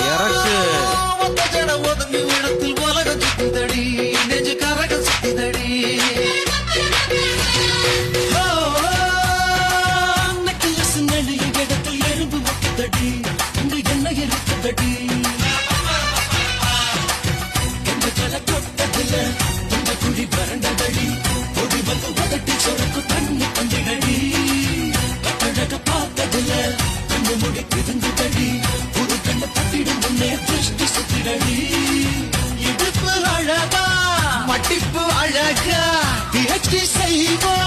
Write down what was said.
இறக்கு இறக்கு ஒதுங்கு இடத்தில் உலகம் சுத்துதடி நெஞ்சு கரக சுத்துதடி இடத்தில் எறும்பு முக்குதடி இங்கு என்ன இருக்குதடி எந்த கலை தொட்டதில்ல இந்த குழி பரண்டதடி ஒடி வந்து உதட்டி சொரக்கு தண்ணி தந்திடடி கட்டழக பார்த்ததில்ல கண்ணு முடி பிதுங்குதடி புது கண்ணு தட்டிடும் முன்னே திருஷ்டி சுத்திடடி இடுப்பு அழகா மட்டிப்பு அழகா திகழ்ச்சி செய்வா